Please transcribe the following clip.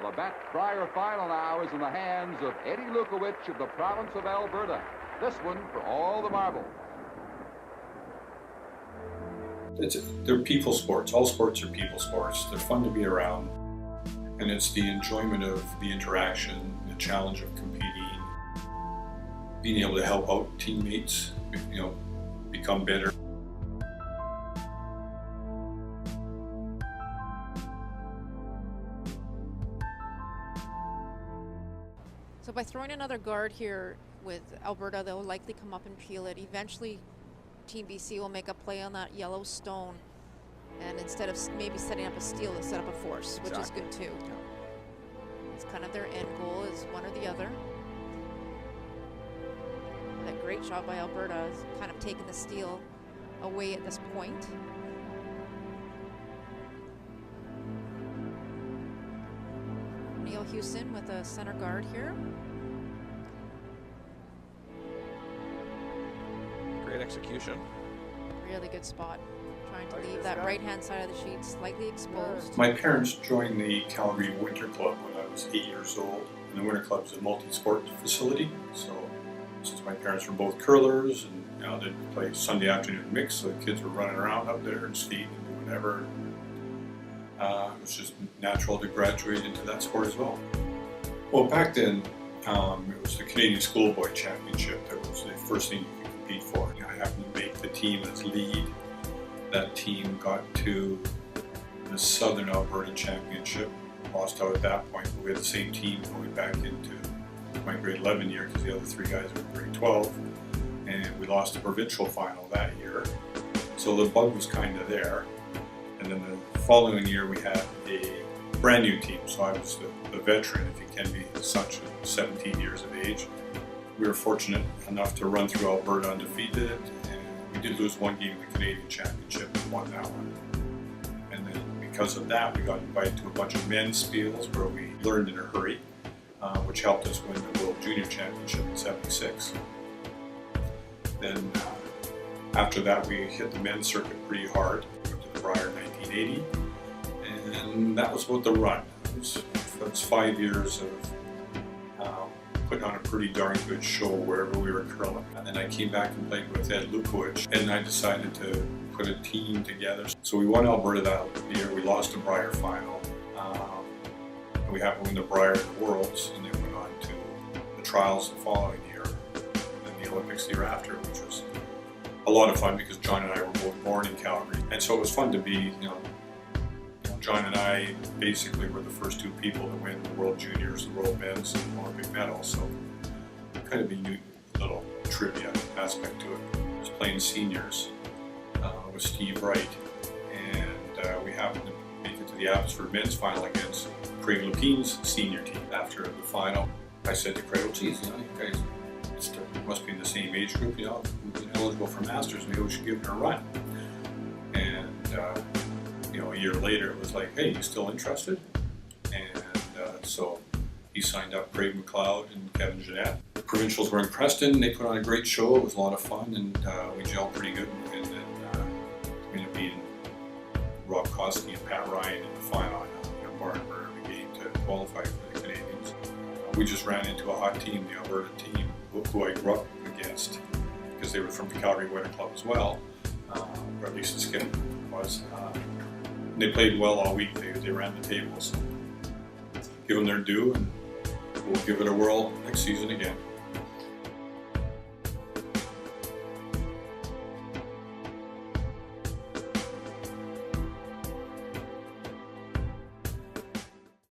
The Labatt Brier final now is in the hands of Eddie Lukowich of the province of Alberta. This one for all the marbles. They're people sports. All sports are people sports. They're fun to be around. And it's the enjoyment of the interaction, the challenge of competing, being able to help out teammates, become better. So by throwing another guard here with Alberta, they'll likely come up and peel it. Eventually, Team BC will make a play on that yellow stone, and instead of maybe setting up a steal, they'll set up a force, which is good too. Yeah. It's kind of their end goal, is one or the other. That great shot by Alberta is kind of taking the steal away at this point. Neil Houston with a center guard here. Great execution. Really good spot. Trying to leave that right-hand side of the sheet slightly exposed. My parents joined the Calgary Winter Club when I was 8 years old. And the Winter Club is a multi-sport facility. So since my parents were both curlers and they'd play Sunday afternoon mix, so the kids were running around up there and skating and doing whatever. It was just natural to graduate into that sport as well. Well, back then, it was the Canadian Schoolboy Championship that was the first thing you could compete for. I happened to make the team as lead. That team got to the Southern Alberta Championship. Lost out at that point, but we had the same team going back into my grade 11 year because the other three guys were grade 12. And we lost the provincial final that year. So the bug was kind of there. And then the following year we had a brand new team, so I was the veteran, if you can be such, at 17 years of age. We were fortunate enough to run through Alberta undefeated, and we did lose one game in the Canadian Championship and won that one. And then because of that, we got invited to a bunch of men's spiels where we learned in a hurry, which helped us win the World Junior Championship in '76. Then after that, we hit the men's circuit pretty hard. Brier 1980, and that was about the run. It was 5 years of putting on a pretty darn good show wherever we were curling. And then I came back and played with Ed Lukowich, and I decided to put a team together. So we won Alberta that year. We lost the Brier final. And we happened to win the Brier Worlds, and then went on to the trials the following year, and the Olympics the year after, which was a lot of fun because John and I were both born in Calgary, and so it was fun to be, John and I basically were the first two people to win the World Juniors, the World Men's, and the Olympic medal. So kind of a neat little trivia aspect to it. I was playing seniors with Steve Wright, and we happened to make it to the Abbotsford men's final against Craig Lepine's senior team. After the final, I said to Craig, "Well, geez, you guys must be in the same age group, eligible for Masters, maybe we should give it a run." And a year later it was like, "Hey, you still interested?" And so he signed up Craig McLeod and Kevin Jeanette. The provincials were in Preston. They put on a great show. It was a lot of fun, and we gelled pretty good. And then we ended up being Rob Koski and Pat Ryan in the final. Barnabur in the game to qualify for the Canadians. We just ran into a hot team, the Alberta team, who I grew up against, because they were from the Calgary Winter Club as well, or at least the skip was. They played well all week. They ran the tables. Give them their due, and we'll give it a whirl next season again.